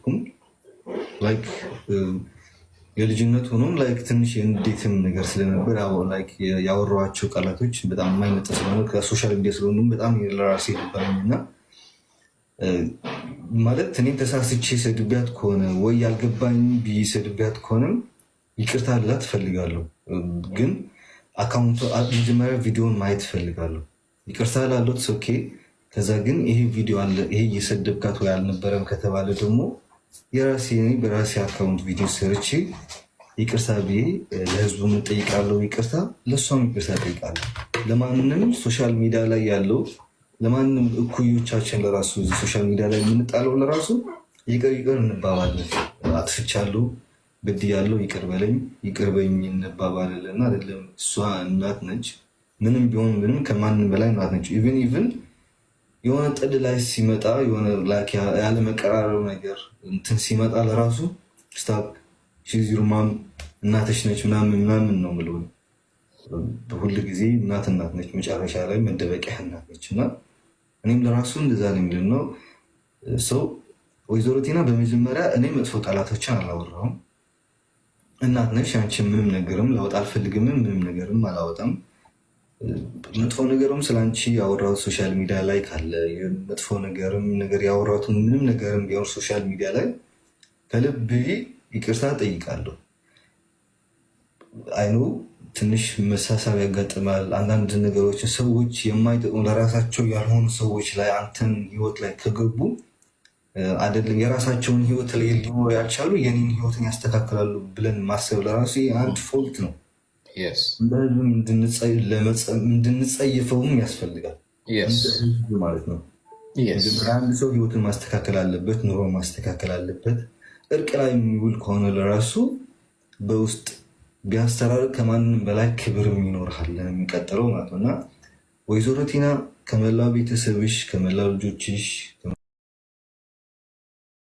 አልወደድኩም። ላይክ የልጅነት ሆኖም ላይክ ትንሽ የንዴትም ነገር ስለነበር ላይክ ያወራኋቸው ቃላቶች በጣም የማይመጣ ስለሆነ ከሶሻል ሚዲያ ስለሆኑ በጣም ለራሴ ነበረኝ እና ማለት እኔም ተሳስቼ ሰድቢያት ከሆነ ወይ ያልገባኝ ብዬ ሰድቢያት ከሆነም ይቅርታ ልላት ትፈልጋለሁ። ግን አካውንቱ መጀመሪያ ቪዲዮን ማየት ትፈልጋለሁ። ይቅርታ ላለት ኦኬ። ከዛ ግን ይሄ ቪዲዮ አለ ይሄ እየሰደብካት ወይ አልነበረም ከተባለ ደግሞ በራሴ አካውንት ቪዲዮ ሰርቼ ይቅርታ ብዬ ለህዝቡ ጠይቃለሁ። ይቅርታ ለእሷም ይቅርታ ጠይቃለሁ። ለማንም ሶሻል ሚዲያ ላይ ያለው ለማንም እኩዮቻችን ለራሱ ሶሻል ሚዲያ ላይ የምንጣለው ለራሱ ይቅር እንባባለን። አጥፍቻለሁ፣ በድያለሁ፣ ይቅር በለኝ፣ ይቅር በኝ እንባባለን። አይደለም እሷ እናት ነች። ምንም ቢሆን ምንም ከማንም በላይ እናት ነች። ኢቭን የሆነ ጥል ላይ ሲመጣ የሆነ ያለ መቀራረብ ነገር እንትን ሲመጣ ለራሱ ስታፕ ሺዚሩማም እናትሽ ነች ምናምን ነው የምለው። ሁል ጊዜ እናት ነች፣ መጨረሻ ላይ መደበቂያ እናት ነች። እና እኔም ለራሱ እንደዛ ነው የሚል ነው ሰው። ወይዘሮ ቲና በመጀመሪያ እኔ መጥፎ ቃላቶችን አላወራሁም። እናት ነች አንቺ ምንም ነገርም ላወጣ አልፈልግም፣ ምንም ነገርም አላወጣም። መጥፎ ነገርም ስለአንቺ ያወራሁት ሶሻል ሚዲያ ላይ ካለ መጥፎ ነገርም ነገር ያወራሁት ምንም ነገርም ቢሆን ሶሻል ሚዲያ ላይ ከልብ ይቅርታ ጠይቃለሁ። አይኑ ትንሽ መሳሳብ ያጋጥማል። አንዳንድ ነገሮችን ሰዎች የማይጠቅሙ ለራሳቸው ያልሆኑ ሰዎች ላይ አንተን ህይወት ላይ ከገቡ አይደለም የራሳቸውን ህይወት ላይ ሊኖሩ ያልቻሉ የኔን ህይወትን ያስተካክላሉ ብለን ማሰብ ለራሱ አንድ ፎልት ነው። እንድንጸይፈውም ያስፈልጋል ማለት ነው። አንድ ሰው ህይወትን ማስተካከል አለበት፣ ኑሮ ማስተካከል አለበት። እርቅ ላይ የሚውል ከሆነ ለራሱ በውስጥ ቢያስተራርቅ ከማንም በላይ ክብርም ይኖርሃል የሚቀጥለው ማለት ነው። እና ወይዘሮ ቲና ከመላው ቤተሰብሽ ከመላው ልጆችሽ